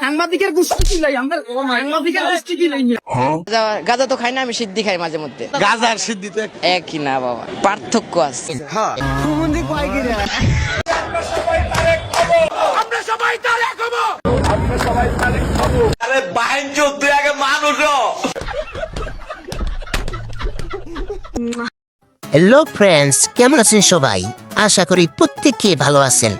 সাংবাদিকের গোষ্ঠী কিলাই আমরা সাংবাদিকের গোষ্ঠী কিলাই গাঁজা তো খাই না, আমি সিদ্ধি খাই মাঝে মধ্যে। গাঁজা আর সিদ্ধি তো একই না বাবা, পার্থক্য আছে। আরে বাহিন তুই আগে মানুষ। হ্যালো ফ্রেন্ডস, কেমন আছেন সবাই? আশা করি প্রত্যেকে ভালো আছেন।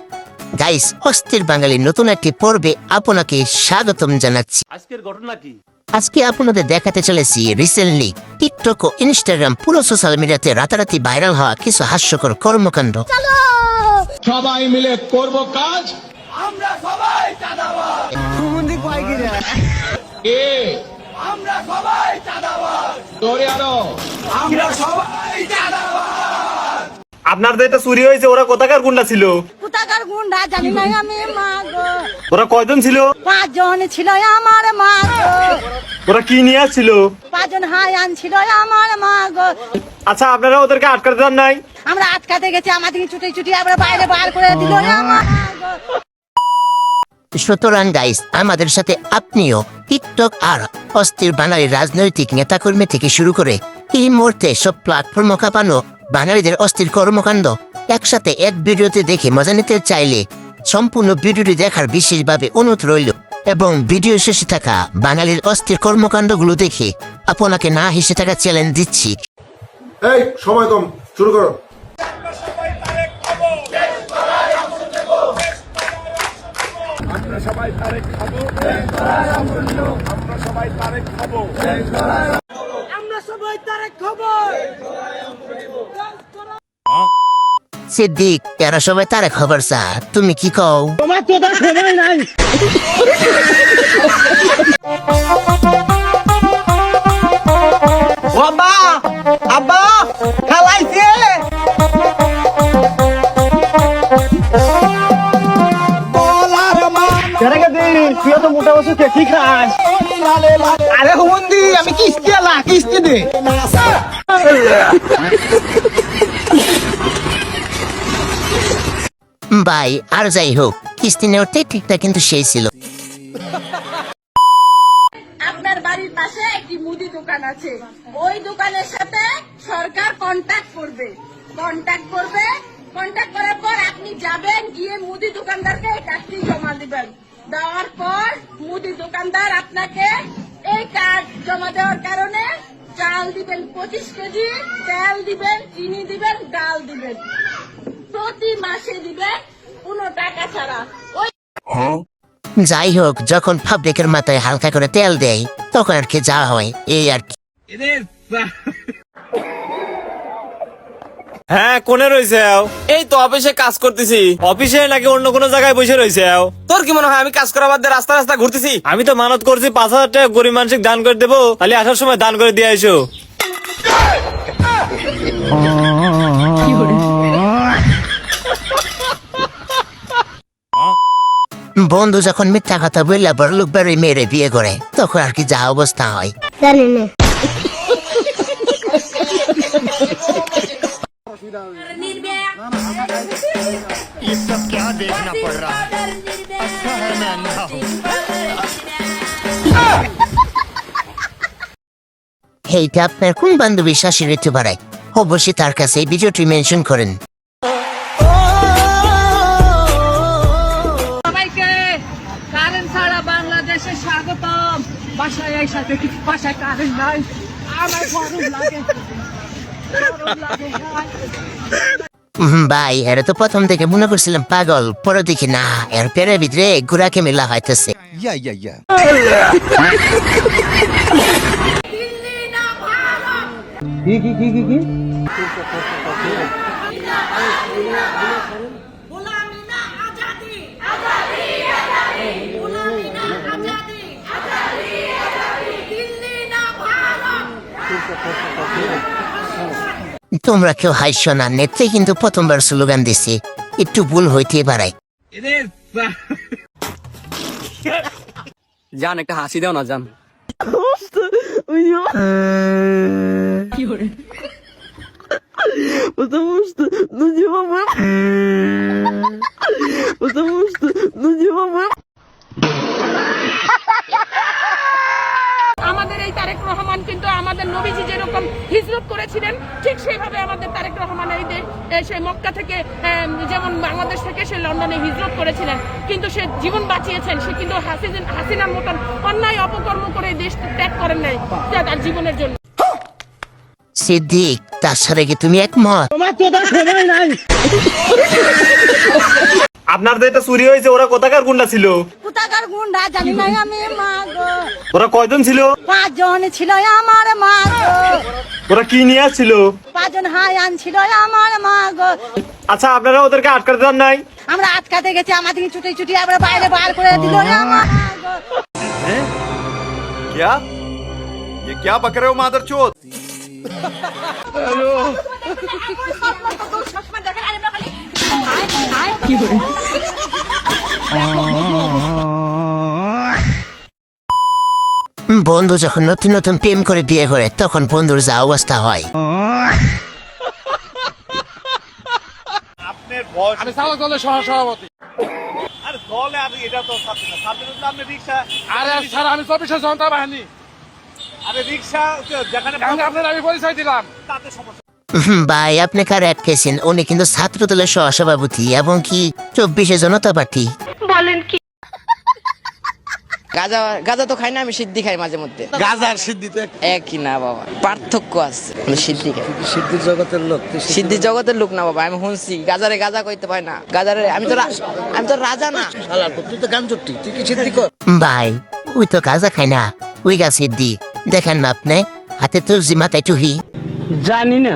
গাইস, অস্থির বাঙালির নতুন একটি পর্বে আপনাকে স্বাগতম জানাচ্ছি। আজকের ঘটনা কি? আজকে আপনাদের দেখাতে চলেছি রিসেন্টলি টিকটক ও ইনস্টাগ্রাম পুরো সোশ্যাল মিডিয়াতে রাতারাতি ভাইরাল হওয়া কিছু হাস্যকর কর্মকাণ্ড। সবাই মিলে করব কাজ, আমরা সবাই চাঁদাবাজ। আমরা সবাই চাঁদাবাজ। দৌড়ে আরো আমরা সবাই চাঁদাবাজ। আপনার যে এটা চুরি হয়েছে, ওরা কোথাকার গুন্ডা ছিল? কোথাকার গুন্ডা জানি না আমি, মা গো। ওরা কয়জন ছিল? 5 জন ছিল আমার, মা গো। ওরা কি নিয়ে আসছিল? 5 জন হাই আনছিল আমার, মা গো। আচ্ছা, আপনারা ওদেরকে আটকাতে দেন নাই? আমরা আটকাতে গেছি, আমাদেরকে ছুটে ছুটে আমরা বাইরে বার করে দিল আমার, মা গো। সুতরাং গাইস, আমাদের সাথে আপনিও টিকটক আর অস্থির বাঙালি রাজনৈতিক নেতাকর্মী থেকে শুরু করে এই মুহূর্তে সব প্ল্যাটফর্ম কাঁপানো বাঙালিদের অস্থির কর্মকাণ্ড একসাথে এক ভিডিওতে দেখে মজা নিতে চাইলে সম্পূর্ণ ভিডিওটি দেখার বিশেষভাবে অনুরোধ রইল, এবং ভিডিও শেষে থাকা বাঙালির অস্থির কর্মকাণ্ডগুলো দেখে আপনাকে না হেসে থাকা চ্যালেঞ্জ দিচ্ছি। এই সময় কম, শুরু করো। আমরা সবাই তারেক খাবো। আমরা সবাই তারেক খাবো। আমরা সবাই তারে খবর। সিদ্দিক, এরা সবাই তারে খবর চা, তুমি কি কও? তোমার তো তার সময় নাই। আব্বা, আব্বা, খালাইছে। তুই তো মোটা বছর কি খাস? আরে হুমন্দি, আমি কিস্তি আলা, কিস্তি দে। ভাই, আর যাই হোক, কিস্তি নেওয়ার টেকনিকটা কিন্তু সেই ছিল। আপনার বাড়ির পাশে একটি মুদি দোকান আছে, ওই দোকানের সাথে সরকার কন্ট্যাক্ট করবে। কন্ট্যাক্ট করার পর আপনি যাবেন, গিয়ে মুদি দোকানদারকে এই কার্ডটি জমা দিবেন। দেওয়ার পর মুদি দোকানদার আপনাকে এই কার্ড জমা দেওয়ার কারণে চাল দিবেন 25 কেজি, তেল দিবেন, চিনি দিবেন, ডাল দিবেন। প্রতি মাসে দিবেন কোনো টাকা ছাড়া। ওই যাই হোক, যখন পাবলিকের মাথায় হালকা করে তেল দেয় তখন আর কি যাওয়া হয়, এই আর কি। হ্যাঁ, কোনে রয়েছে? এই তো অফিসে কাজ করতেছি। অফিসে নাকি অন্য কোনো জায়গায় বসে রয়েছে? তোর কি মনে হয় আমি কাজ করা বাদ দিয়ে রাস্তা রাস্তা ঘুরতেছি? আমি তো মানত করছি 5,000 টাকা গরিব মানুষকে দান করে দেবো, তাহলে আসার সময় দান করে দিয়ে আইসো। বন্ধু যখন মিথ্যা কথা বললে বড়লোক বাড়ি মেয়েরে বিয়ে করে, তখন আর কি যা অবস্থা হয়। এইটা আপনার কোন বান্ধবীর শাশুড়ি ঋতু বাড়ায়? অবশ্যই তার কাছে এই ভিডিওটি মেনশন করেন। সবাইকে কারেন্ট ছাড়া বাংলাদেশে স্বাগতম। বাসায় এই সাথে কিছু, বাসায় কারেন্ট নাই, আমার গরম লাগে। ভাই, এরা তো প্রথম থেকে মনে করছিলাম পাগল, পরে দেখি না, এর পেরের ভিতরে ঘোড়াকে মেলা হইতেছে। তোমরা কেউ হাইছো না, নেত্রে কিন্তু প্রথমবার স্লোগান দিছি, একটু ভুল হইতে পারে। জান, একটা হাসি দাও না জান। Потому что, তারেক রহমান কিন্তু আমাদের নবীজি যেরকম হিজরত করেছিলেন ঠিক সেইভাবে আমাদের তারেক রহমান এই সে মক্কা থেকে যেমন বাংলাদেশ থেকে সে লন্ডনে হিজরত করেছিলেন, কিন্তু সে জীবন বাঁচিয়েছেন। সে কিন্তু হাসিনার মতন অন্যায় অপকর্ম করে দেশ ত্যাগ করেন নাই তার জীবনের জন্য। সিদ্দিক, তার সাথে কি তুমি একমত? আপনার যেটা চুরি হয়েছে ওরা কোথাকার গুন্ডা ছিল? কোথাকার গুন্ডা জানি না আমি, মা গো। ওরা কয়জন ছিল? 5 জন ছিল আমার, মা গো। ওরা কি নিয়ে আসছিল? 5 জন হাই আনছিল আমার, মা গো। আচ্ছা, আপনারা ওদেরকে আটকাতে দেন নাই? আমরা আটকাতে গেছি, আমাদের ছুটে ছুটি আমরা বাইরে বার করে দিল আমার, মা গো। क्या ये क्या बक रहे हो मादरचोद? বন্ধু যখন নতুন নতুন প্রেম করে বিয়ে করে তখন বন্ধুর যা অবস্থা হয়। আমি সালা দলের সহসভাপতি। আরে দলে আর এটা তো ছাত্র না, ছাত্র তো আপনি রিকশা। আরে স্যার, আমি 24 জনতা বাহিনী। আরে রিকশা যেখানে আপনার আমি পরিচয় দিলাম। তাতে সমস্যা। ভাই, আপনি কারে আটকেছেন? উনি কিন্তু ছাত্র দলের সহসভাপতি এবং কি 24 জনতা পার্টি। গাজা তো খাই না, আমি সিদ্ধি খাই মাঝে মধ্যে। গাজার সিদ্ধিতে একই না বাবা, পার্থক্য আছে। আমি সিদ্ধি খাই। সিদ্ধির জগতের লোক। সিদ্ধি জগতের লোক না বাবা, আমি শুনছি গাজারে গাজা কইতে পাই না। গাজারে আমি তো রাজা না। তুই তো গান চুক্তি, তুই কি সিদ্ধি কর? ভাই, ওই তো গাঁজা খায় না, ওই গা সিদ্ধি। দেখেন না আপনি, হাতে তো মাথায় টুহি। জানি না।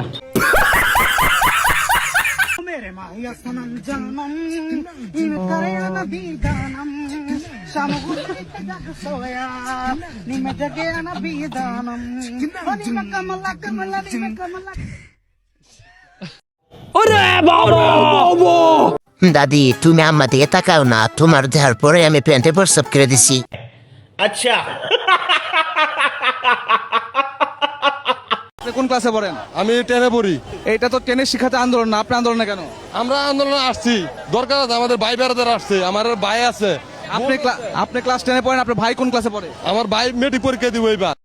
দাদি, তুমি আম্মা দিকে তাকাও না, তোমার দেওয়ার পরে আমি প্যান্টে প্রস্রাব করে দিছি। আচ্ছা, আপনি কোন ক্লাসে পড়েন? আমি 10-এ পড়ি। এইটা তো টেনে শিখাতে আন্দোলন না, আপনি আন্দোলনে কেন? আমরা আন্দোলনে আসছি, দরকার আছে, আমাদের ভাই বেড়াদার আসছে, আমার ভাই আছে। আপনি ক্লাস 10-এ পড়েন, আপনার ভাই কোন ক্লাসে পড়ে? আমার ভাই মেট্রিক পরীক্ষা দিব এবার।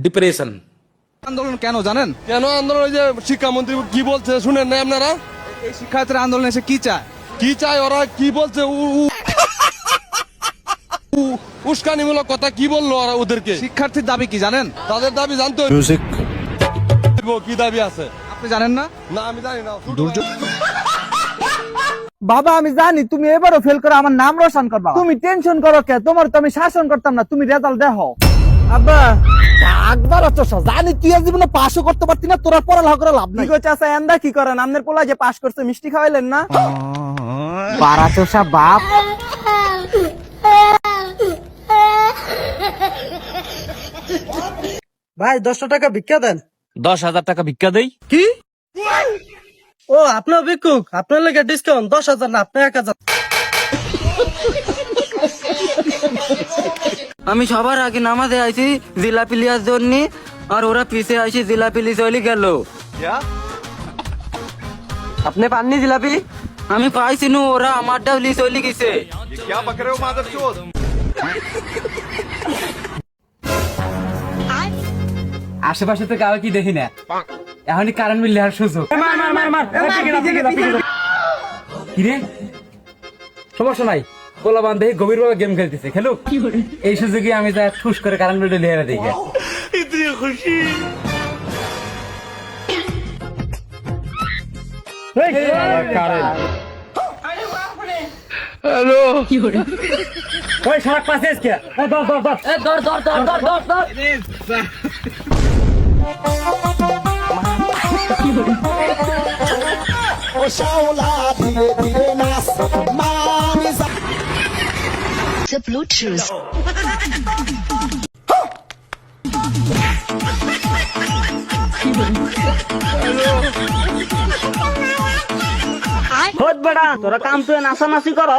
ডিপ্রেশন। আন্দোলন কেন জানেন? কেন আন্দোলন? ওই যে শিক্ষামন্ত্রী কি বলছে শুনেন না আপনারা? এই শিক্ষার্থীরা আন্দোলন এসে কি চায়? কি চায় ওরা? কি বলছে? উস্কানিমূলক কথা কি বললো ওরা ওদেরকে? শিক্ষার্থীর দাবি কি জানেন? তাদের দাবি জানতো। কি দাবি আছে আপনি জানেন না? না, আমি জানি না। বাবা, আমি জানি তুমি এবারও ফেল করে আমার নাম রোশন করবা। তুমি টেনশন করো কে? তোমার তো আমি শাসন করতাম না, তুমি রেজাল্ট দেখো। আব্বা, একবার তো জানি তুই জীবনে পাসও করতে পারতি না, তোরা পড়ালেখা করে লাভ নাই। ঠিক আছে, এন্দা কি করেন? আপনার পোলা যে পাস করছে মিষ্টি খাওয়াইলেন না? পাড়া চোষা বাপ। ভাই 10 টাকা ভিক্ষা দেন। 10,000 টাকা ভিক্ষা দেই? কি? ও, আপনার ভিক্ষুক, আপনার লেগে ডিসকাউন্ট 10,000 না, আপনি 1,000। আমি সবার আগে নামাজে আইছি জিলাপি লিয়ার জন্য, আর ওরা পিছে আইছি জিলাপি লি চলে গেল। আপনি পাননি জিলাপি? আমি পাইছি নু, ওরা আমারটাও লি চলে গেছে। ये क्या बक रहे हो मादरचोद? আশেপাশে তো কাউ কি দেখি না, এখনই কারেন্ট বিল লেহার সুযোগ। কিরে, সমস্যা নাই, পোলা বান্ধে গভীর ভাবে গেম খেলতেছে, খেলুক। এই সুযোগে আমি যা ঠুস করে কারেন্ট বিল লেহারা দিই। খুশি হ্যালো, ওই সড়ক পাশে এসকে তোরা কাম তুই নাচানাচি কর।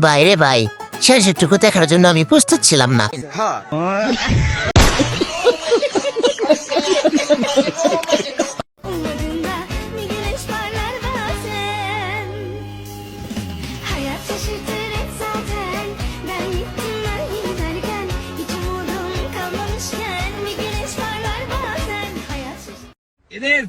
বাইরে ভাই, শেষটুকু দেখার জন্য আমি প্রস্তুত ছিলাম না। এদের